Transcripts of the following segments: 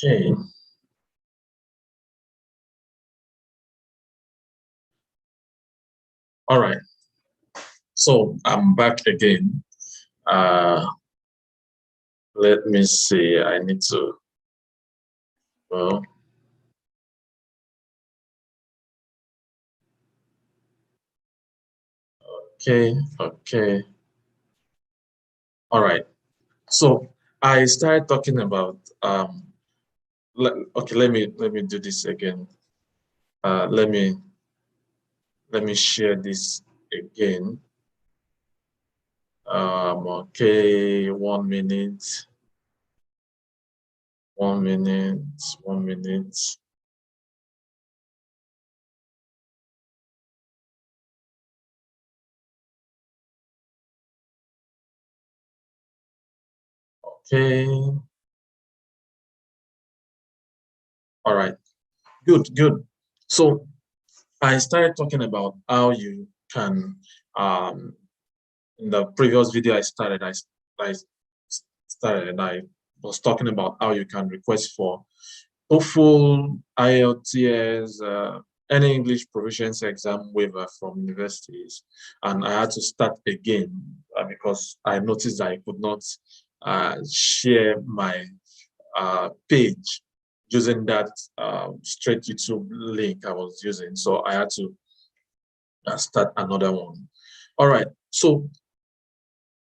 Okay. All right. So I'm back again. Let me see. I need to, well, okay. All right. So I started talking about okay, let me do this again. Let me share this again. Okay, 1 minute, 1 minute, 1 minute. Okay. All right. Good. So I started talking about how you can, in the previous video I started, and I was talking about how you can request for TOEFL, IELTS, any English proficiency exam waiver from universities. And I had to start again because I noticed that I could not share my page using that straight YouTube link I was using. So I had to start another one. All right. So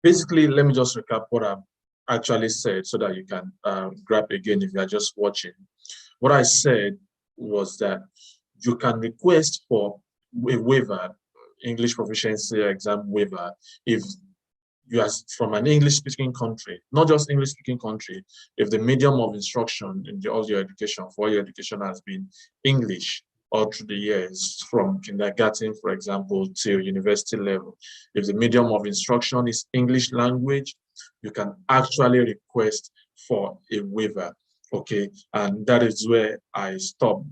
basically, let me just recap what I've actually said so that you can grab again if you are just watching. What I said was that you can request for a waiver, English proficiency exam waiver, if you are from an English-speaking country, not just English-speaking country, if the medium of instruction in all your education, for your education has been English all through the years, from kindergarten, for example, till university level. If the medium of instruction is English language, you can actually request for a waiver, okay? And that is where I stop.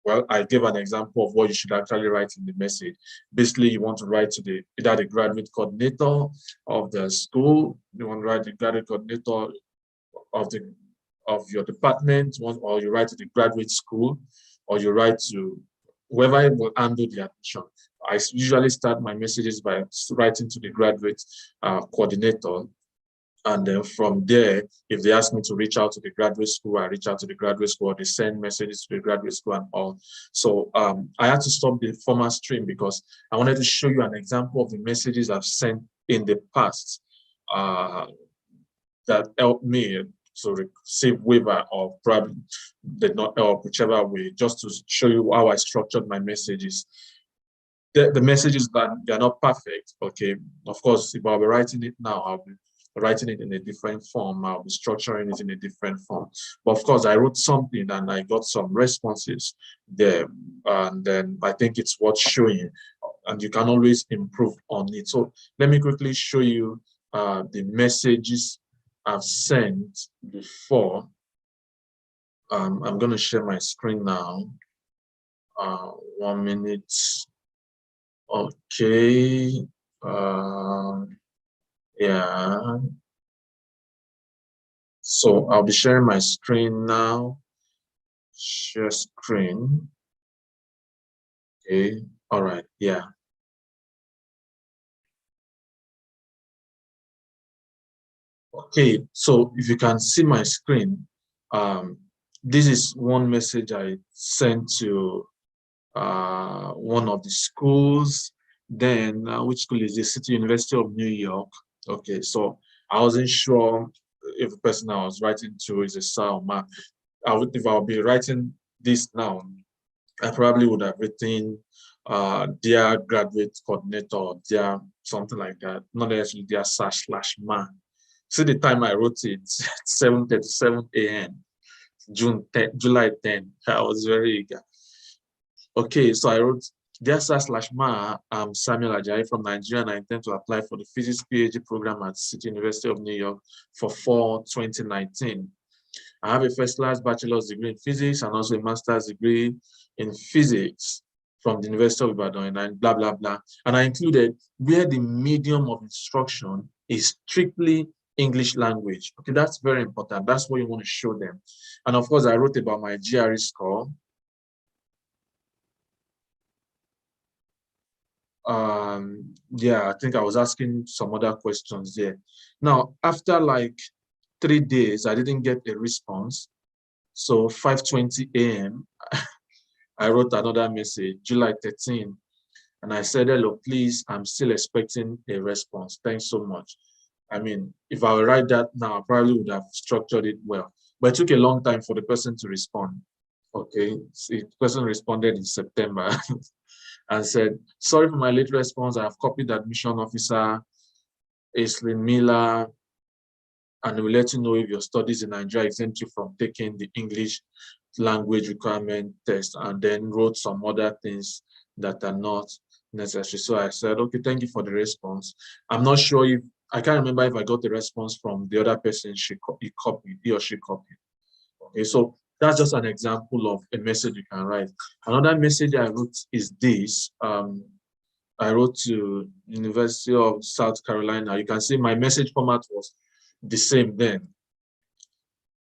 Well, I gave an example of what you should actually write in the message. Basically, you want to write to either the graduate coordinator of the school, you want to write the graduate coordinator of your department, or you write to the graduate school, or you write to whoever will handle the admission. I usually start my messages by writing to the graduate coordinator. And then from there, if they ask me to reach out to the graduate school, I reach out to the graduate school, or they send messages to the graduate school and all. So I had to stop the former stream because I wanted to show you an example of the messages I've sent in the past that helped me to receive waiver, or probably did not help, whichever way, just to show you how I structured my messages. The messages that they're not perfect, okay? Of course, if I'll be writing it now, I'll be writing it in a different form. I'll be structuring it in a different form. But of course, I wrote something and I got some responses there. And then I think it's worth showing, and you can always improve on it. So let me quickly show you the messages I've sent before. I'm going to share my screen now. 1 minute. Okay. Yeah. So I'll be sharing my screen now. Share screen. Okay. All right. Yeah. Okay. So if you can see my screen, this is one message I sent to one of the schools. Then which school is this? City University of New York. Okay. So I wasn't sure if the person I was writing to is a sir or ma. If I'll be writing this now, I probably would have written dear graduate coordinator, dear something like that, not necessarily dear /ma. See the time I wrote it, 7:37 a.m. July 10. I was very eager. Okay, so I wrote, dear /ma, I'm Samuel Ajayi from Nigeria, and I intend to apply for the physics PhD program at City University of New York for fall 2019. I have a first-class bachelor's degree in physics and also a master's degree in physics from the University of Ibadan, and blah, blah, blah. And I included where the medium of instruction is strictly English language. Okay, that's very important. That's what you want to show them. And of course, I wrote about my GRE score. Yeah, I think I was asking some other questions there. Now, after like 3 days, I didn't get a response. So 5:20 a.m., I wrote another message, July 13, and I said, hello, please, I'm still expecting a response. Thanks so much. I mean, if I would write that now, I probably would have structured it well. But it took a long time for the person to respond. Okay, the person responded in September and said, sorry for my late response. I have copied the admission officer, Aislinn Miller, and we'll let you know if your studies in Nigeria exempt you from taking the English language requirement test, and then wrote some other things that are not necessary. So I said, okay, thank you for the response. I'm not sure if, I can't remember if I got the response from the other person he or she copied. Okay, so that's just an example of a message you can write. Another message I wrote is this. I wrote to University of South Carolina. You can see my message format was the same then.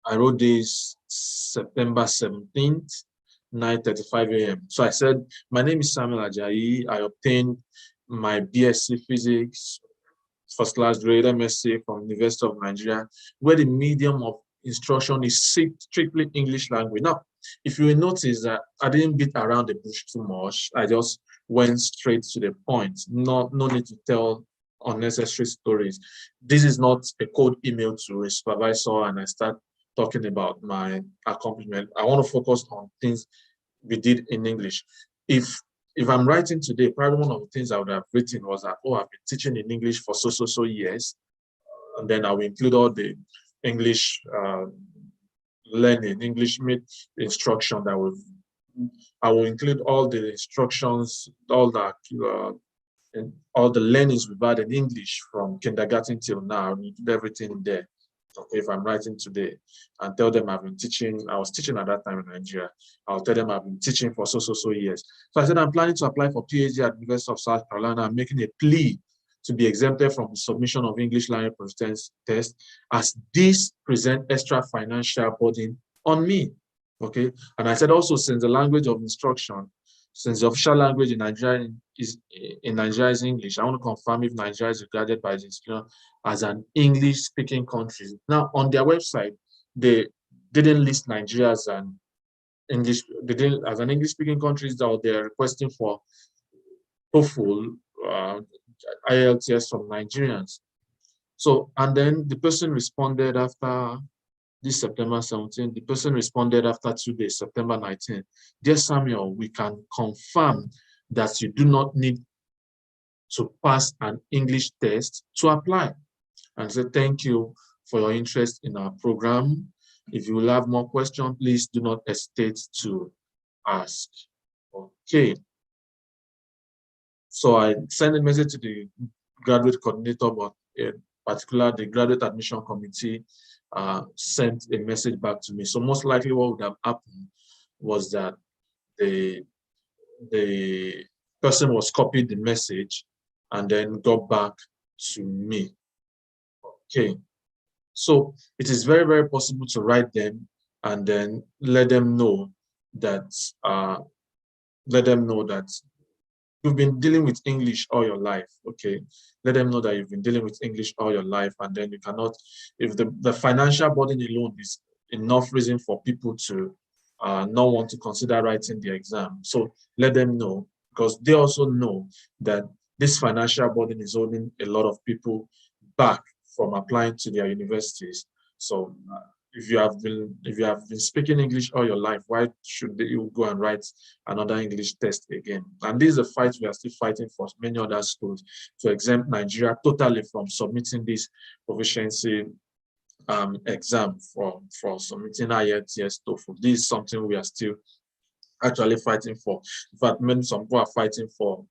I wrote this September 17th, 9:35 a.m. So I said, my name is Samuel Ajayi. I obtained my BSc Physics, first class grade MSc from University of Nigeria, where the medium of instruction is strictly English language. Now, if you will notice that I didn't beat around the bush too much, I just went straight to the point. No need to tell unnecessary stories. This is not a cold email to a supervisor and I start talking about my accomplishment. I want to focus on things we did in English. If I'm writing today, probably one of the things I would have written was that, oh, I've been teaching in English for so years. And then I will include all the English learning, English instruction that I will include all the instructions, all the learnings we've had in English from kindergarten till now. I will include everything there. Okay, if I'm writing today and tell them I've been teaching, I was teaching at that time in Nigeria. I'll tell them I've been teaching for so years. So I said, I'm planning to apply for PhD at the University of South Carolina. I'm making a plea to be exempted from the submission of English language proficiency test, as this present extra financial burden on me. Okay, and I said also, since the language of instruction, since the official language in Nigeria is English, I want to confirm if Nigeria is regarded by the institution as an English-speaking country. Now, on their website, they didn't list Nigeria as an English-speaking country, that they're requesting for TOEFL, IELTS from Nigerians. So, and then the person responded after this September 17th, the person responded after 2 days, September 19th. Dear Samuel, we can confirm that you do not need to pass an English test to apply. And say, thank you for your interest in our program. If you will have more questions, please do not hesitate to ask. Okay. So I sent a message to the graduate coordinator, but in particular, the graduate admission committee sent a message back to me. So most likely what would have happened was that the person was copied the message and then got back to me. Okay. So it is very possible to write them and then let them know that you've been dealing with English all your life. Okay, let them know that you've been dealing with English all your life, and then you cannot, if the financial burden alone is enough reason for people to not want to consider writing the exam. So let them know, because they also know that this financial burden is holding a lot of people back from applying to their universities. So if you have been speaking English all your life, why should you go and write another English test again? And this is a fight we are still fighting for many other schools, to exempt Nigeria totally from submitting this proficiency exam for submitting IELTS, TOEFL. This is something we are still actually fighting for. In fact, some people are fighting for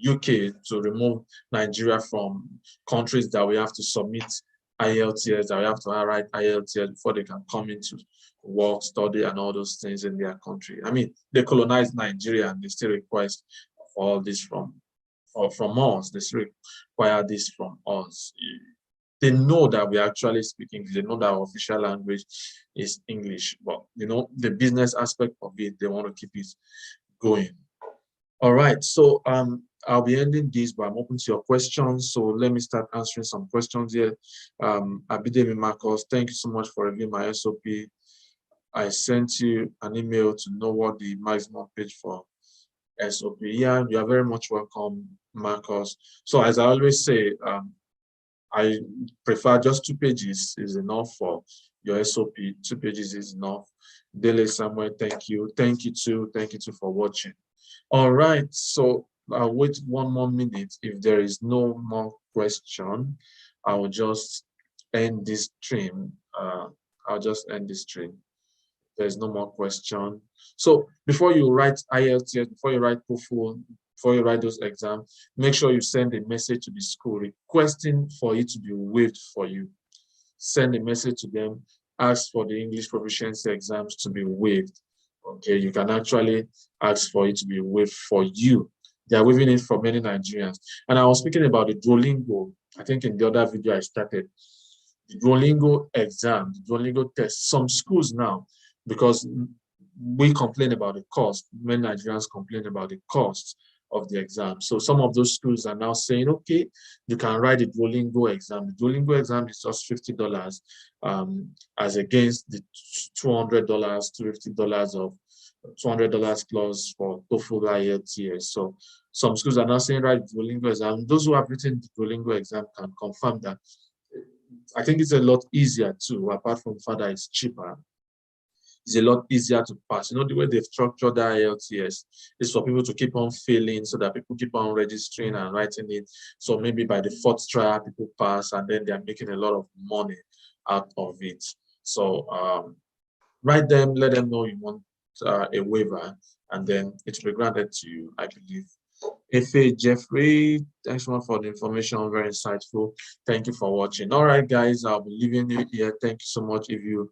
UK to remove Nigeria from countries that we have to submit IELTS, that we have to write IELTS before they can come into work, study, and all those things in their country. I mean, they colonized Nigeria and they still request all this from us. They still require this from us. they know that we actually speak English. They know that our official language is English, but you know, the business aspect of it, they want to keep it going. All right, so I'll be ending this, but I'm open to your questions. So let me start answering some questions here. Abidemi Marcos, thank you so much for reviewing my SOP. I sent you an email to know what the maximum page for SOP. Yeah, you are very much welcome, Marcos. So as I always say, I prefer just 2 pages is enough for your SOP. 2 pages is enough. Dele Samuel, thank you. Thank you too. Thank you too for watching. All right, so I'll wait 1 more minute. If there is no more question, I will just end this stream. I'll just end this stream. There's no more question. So before you write IELTS, before you write TOEFL, before you write those exams, make sure you send a message to the school requesting for it to be waived for you. Send a message to them, ask for the English proficiency exams to be waived. Okay, you can actually ask for it to be waived for you. They are waiving it for many Nigerians. And I was speaking about the Duolingo. I think in the other video I started, the Duolingo exam, the Duolingo test. Some schools now, because we complain about the cost, many Nigerians complain about the cost of the exam. So some of those schools are now saying, okay, you can write the Duolingo exam. The Duolingo exam is just $50 as against the $200 to $50 of $200 plus for TOEFL IELTS. So some schools are now saying, write the Duolingo exam. Those who have written the Duolingo exam can confirm that. I think it's a lot easier too, apart from the fact that it's cheaper. It's a lot easier to pass. You know, the way they've structured the IELTS is for people to keep on failing so that people keep on registering and writing it. So maybe by the 4th trial, people pass and then they're making a lot of money out of it. So write them, let them know you want a waiver, and then it will be granted to you, I believe. Efe Jeffrey, thanks so much for the information, very insightful. Thank you for watching. All right, guys, I'll be leaving you here. Thank you so much. If you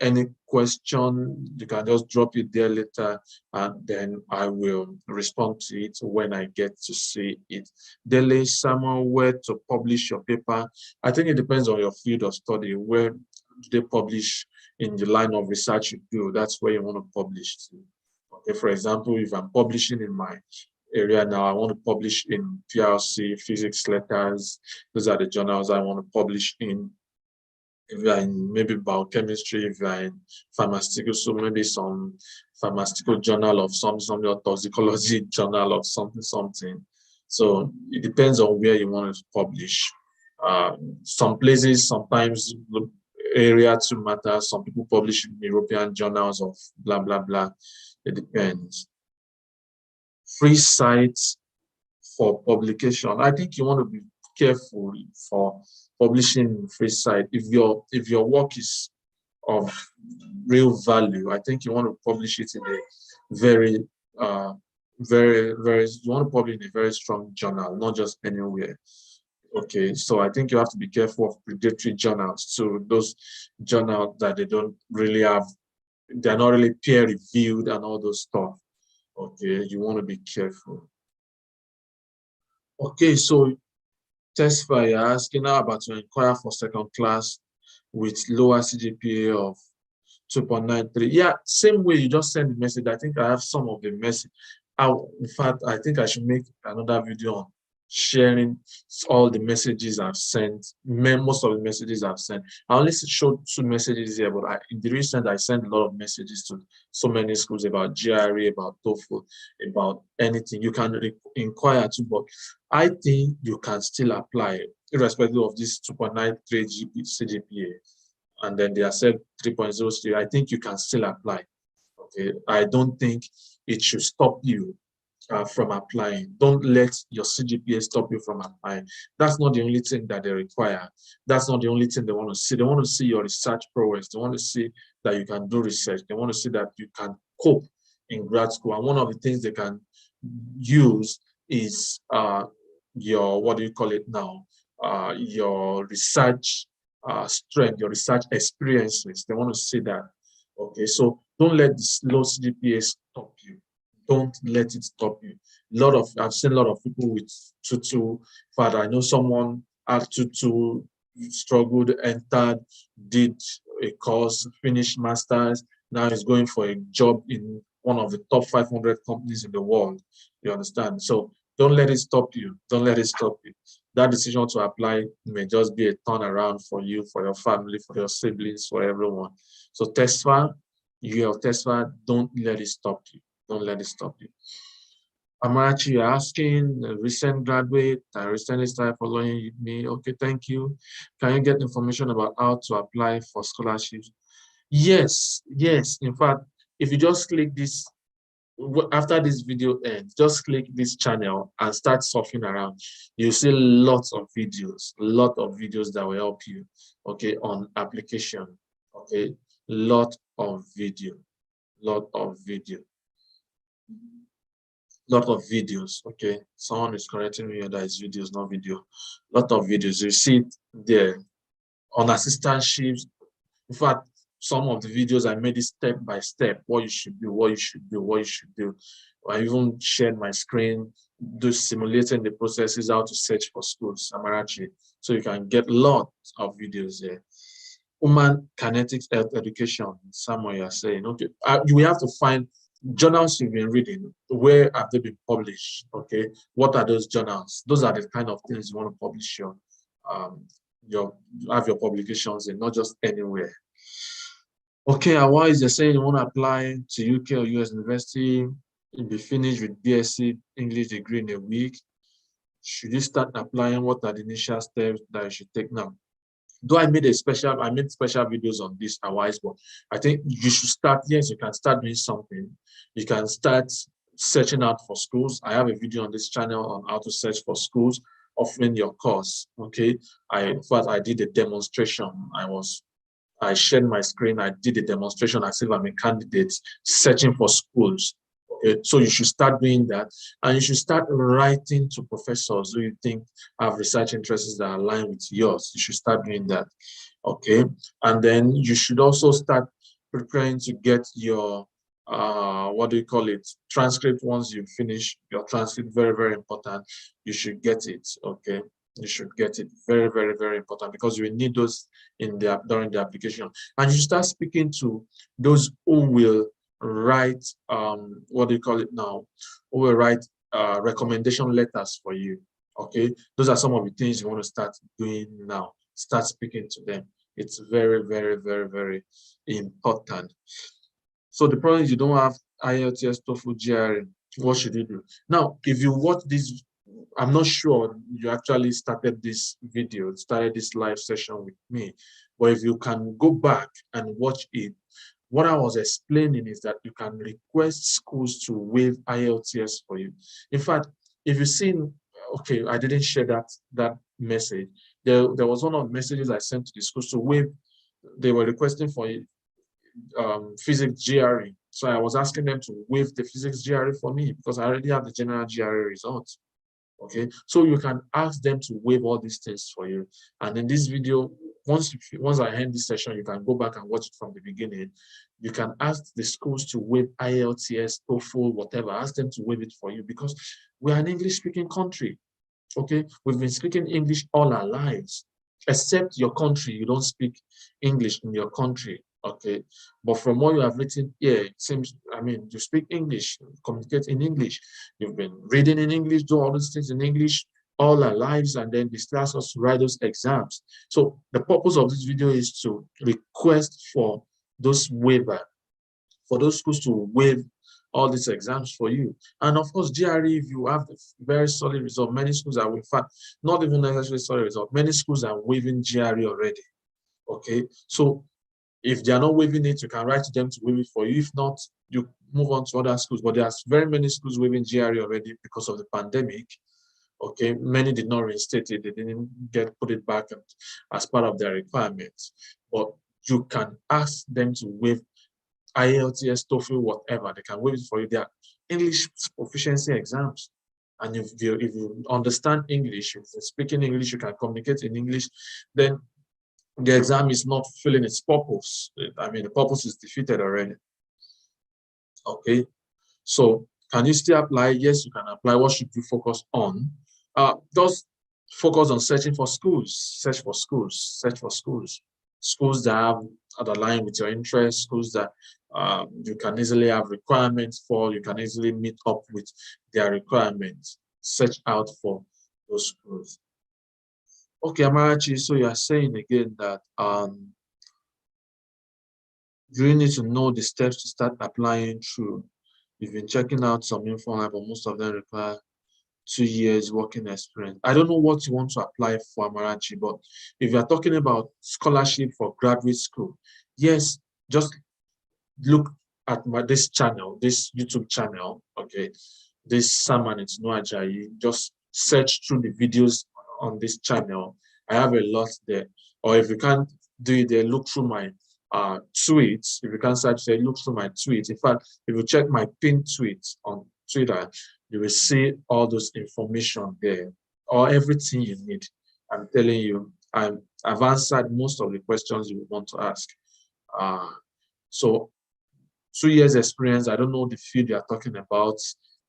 any question, you can just drop it there later, and then I will respond to it when I get to see it. Dele Samuel, where to publish your paper? I think it depends on your field of study. Where do they publish in the line of research you do? That's where you want to publish to. Okay, for example, if I'm publishing in my area now, I want to publish in PRC, physics letters. Those are the journals I want to publish in. If you are in maybe biochemistry, if you are in pharmaceutical, so maybe some pharmaceutical journal of something, or toxicology journal of something. So it depends on where you want to publish. Some places, sometimes the area to matter. Some people publish in European journals of blah, blah, blah. It depends. Free sites for publication. I think you want to be careful for publishing free site. If your work is of real value, I think you want to publish it in a very you want to publish in a very strong journal, not just anywhere. Okay, so I think you have to be careful of predatory journals. So those journals that they don't really have, they're not really peer reviewed and all those stuff. Okay, you want to be careful. Okay, so Tesfa, you're asking now about to inquire for second class with lower CGPA of 2.93. Yeah, same way you just send the message. I think I have some of the message. In fact, I think I should make another video on sharing all the messages I've sent, most of the messages I've sent. I only showed 2 messages here, but in the recent, I sent a lot of messages to so many schools about GRE, about TOEFL, about anything. You can inquire too, but I think you can still apply, irrespective of this 2.93 CGPA, and then they accept 3.03. I think you can still apply. Okay, I don't think it should stop you from applying. Don't let your CGPA stop you from applying. That's not the only thing that they require. That's not the only thing they want to see. They want to see your research prowess. They want to see that you can do research. They want to see that you can cope in grad school. And one of the things they can use is your, what do you call it now? Your research strength, your research experiences. They want to see that. Okay, so don't let this low CGPA stop you. Don't let it stop you. I've seen a lot of people with 2.2. I know someone to struggled, entered, did a course, finished masters. Now he's going for a job in one of the top 500 companies in the world. You understand? So don't let it stop you. Don't let it stop you. That decision to apply may just be a turnaround for you, for your family, for your siblings, for everyone. So TESFA, your TESFA, don't let it stop you. Don't let it stop you. Amarachi, you're asking, a recent graduate, I recently started following me. Okay, thank you. Can you get information about how to apply for scholarships? Yes, yes. In fact, if you just click this, after this video ends, just click this channel and start surfing around. You'll see lots of videos, that will help you, okay, on application, okay, lot of video. Lot of videos, okay. Someone is correcting me that is videos, not video. Lot of videos. You see it there on assistantships. In fact, some of the videos I made it step by step, what you should do, what you should do, what you should do. I even shared my screen, do simulating the processes, how to search for schools, Amarachi. So you can get lots of videos there. Human kinetics health education, somewhere you're saying, okay, we have to find journals you've been reading. Where have they been published? Okay, what are those journals? Those are the kind of things you want to publish your have your publications in, not just anywhere. Okay, why is they saying you want to apply to UK or US university? You'll be finished with BSc English degree in a week. Should you start applying? What are the initial steps that you should take now? Though I made special videos on this a while, but I think you should start. Yes, you can start doing something. You can start searching out for schools. I have a video on this channel on how to search for schools offering your course. Okay, in fact, I did a demonstration. I shared my screen. I did a demonstration as if I'm a candidate searching for schools. Okay, so you should start doing that, and you should start writing to professors who you think have research interests that align with yours. You should start doing that. Okay, and then you should also start preparing to get your what do you call it, transcript. Once you finish your transcript, very, very important, you should get it. Okay, you should get it. Very, very, very important, because you will need those during the application. And you should start speaking to those who will write what do you call it now, who will write recommendation letters for you. Okay, those are some of the things you want to start doing now. Start speaking to them. It's very, very, very, very important. So the problem is you don't have IELTS, TOEFL, GRE. What should you do? Now, if you watch this, I'm not sure you actually started this live session with me, but if you can go back and watch it, what I was explaining is that you can request schools to waive IELTS for you. In fact, if you've seen, okay, I didn't share that message. There was one of the messages I sent to the schools to waive. They were requesting for physics GRE. So I was asking them to waive the physics GRE for me, because I already have the general GRE results. Okay, so you can ask them to waive all these things for you. And in this video, once I end this session, you can go back and watch it from the beginning. You can ask the schools to waive IELTS, TOEFL, whatever. Ask them to waive it for you, because we're an English-speaking country. Okay, we've been speaking English all our lives, except your country. You don't speak English in your country. Okay, but from what you have written here, it seems, I mean, you speak English, communicate in English. You've been reading in English, do all these things in English all our lives, and then this class us to write those exams. So the purpose of this video is to request for those waiver, for those schools to waive all these exams for you. And of course, GRE, if you have a very solid result, many schools are, in fact, not even necessarily solid result, many schools are waiving GRE already. Okay, so if they are not waiving it, you can write to them to waive it for you. If not, you move on to other schools. But there's very many schools waiving GRE already because of the pandemic. Okay, many did not reinstate it. They didn't put it back as part of their requirements. But you can ask them to waive IELTS, TOEFL, whatever. They can waive it for you. They are English proficiency exams. And if you understand English, if you're speaking English, you can communicate in English, then the exam is not fulfilling its purpose. I mean, the purpose is defeated already. Okay, so can you still apply? Yes, you can apply. What should you focus on? Just focus on searching for schools, search for schools that have that align with your interests, schools that you can easily have requirements for, you can easily meet up with their requirements. Search out for those schools. Okay, Amarachi, so you are saying again that you really need to know the steps to start applying through. You've been checking out some informal, but most of them require 2 years working experience. I don't know what you want to apply for, Amarachi, but if you're talking about scholarship for graduate school, yes, just look at this channel, this YouTube channel, okay, this Saman it's no Ajayi. Just search through the videos on this channel. I have a lot there. Or if you can't do it there, look through my tweets. If you can't search there, look through my tweets. In fact, if you check my pinned tweets on Twitter, you will see all those information there, or everything you need. I'm telling you, I've answered most of the questions you want to ask. So 2 years experience, I don't know the field you're talking about.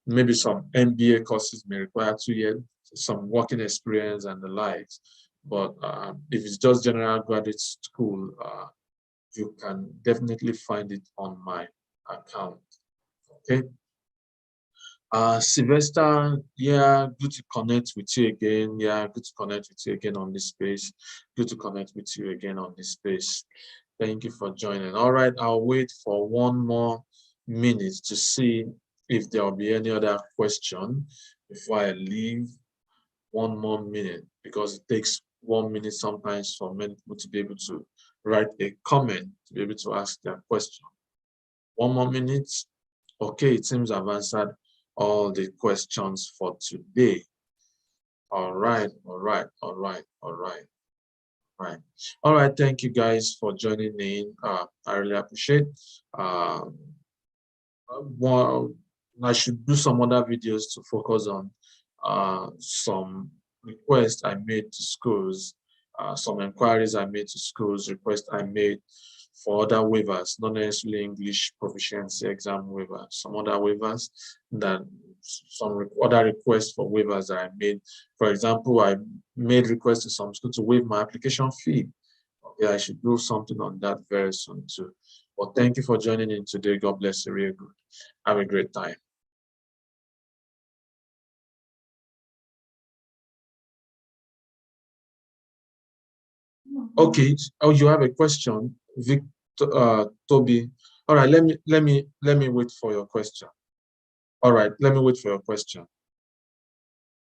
Maybe some MBA courses may require 2 years, some working experience and the likes. But if it's just general graduate school, you can definitely find it on my account. Okay. Sylvester, yeah, good to connect with you again. Yeah, good to connect with you again on this space. Good to connect with you again on this space. Thank you for joining. All right, I'll wait for 1 more minute to see if there will be any other question before I leave. 1 more minute, because it takes 1 minute sometimes for many people to be able to write a comment, to be able to ask their question. 1 more minute. Okay, it seems I've answered all the questions for today. All right. All right, thank you guys for joining in. I really appreciate. Well, I should do some other videos to focus on some requests I made to schools, some inquiries I made to schools, requests I made for other waivers, not necessarily English proficiency exam waivers, some other waivers, that some other requests for waivers that I made. For example, I made requests to some schools to waive my application fee. Okay, I should do something on that very soon too. Well, thank you for joining in today. God bless you. Real good. Have a great time. Okay. Oh, you have a question, Victor, Toby. All right. Let me wait for your question. All right. Let me wait for your question.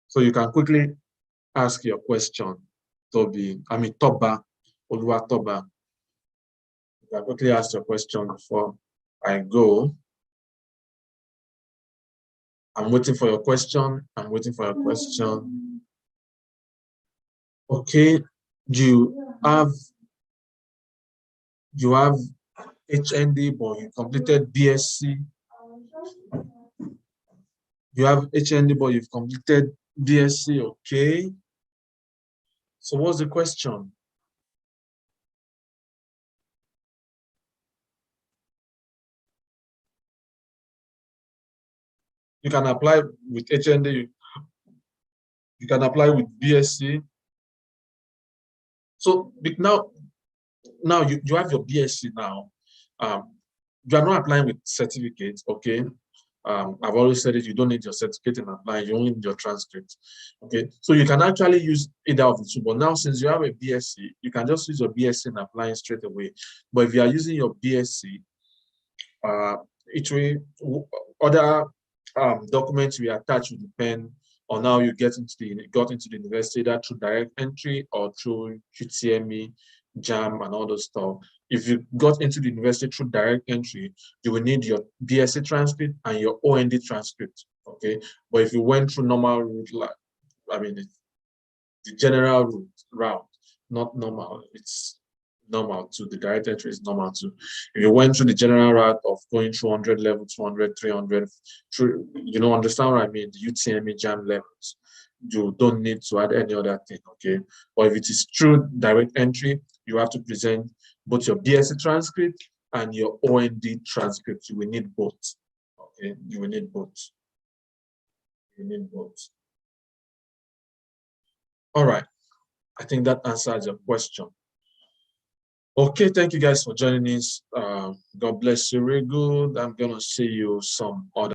So you can quickly ask your question, Toby. I mean, Toba, Olua Toba. You can quickly ask your question before I go. I'm waiting for your question. I'm waiting for your question. Okay. Have you have HND, but you completed BSc. You have HND, but you've completed BSc. Okay. So what's the question? You can apply with HND. You can apply with BSc. So now you have your BSc now. You are not applying with certificates, okay? I've always said it, you don't need your certificate in applying, you only need your transcript. Okay, so you can actually use either of the two, but now since you have a BSc, you can just use your BSc in applying straight away. But if you are using your BSc, it will other documents we attach will depend on how you got into the university, either through direct entry or through QTME, JAM, and all those stuff. If you got into the university through direct entry, you will need your BSc transcript and your OND transcript. Okay, but if you went through normal route, like the general route, not normal, it's normal too. The direct entry is normal too. If you went through the general route of going through 100 level, 200, 300, through, understand what I mean, the UTME JAM levels, you don't need to add any other thing, okay? But if it is true direct entry, you have to present both your BSc transcript and your OND transcript. You will need both, okay? You will need both. You need both. All right. I think that answers your question. Okay, thank you guys for joining us. God bless you. Very good. I'm gonna see you some other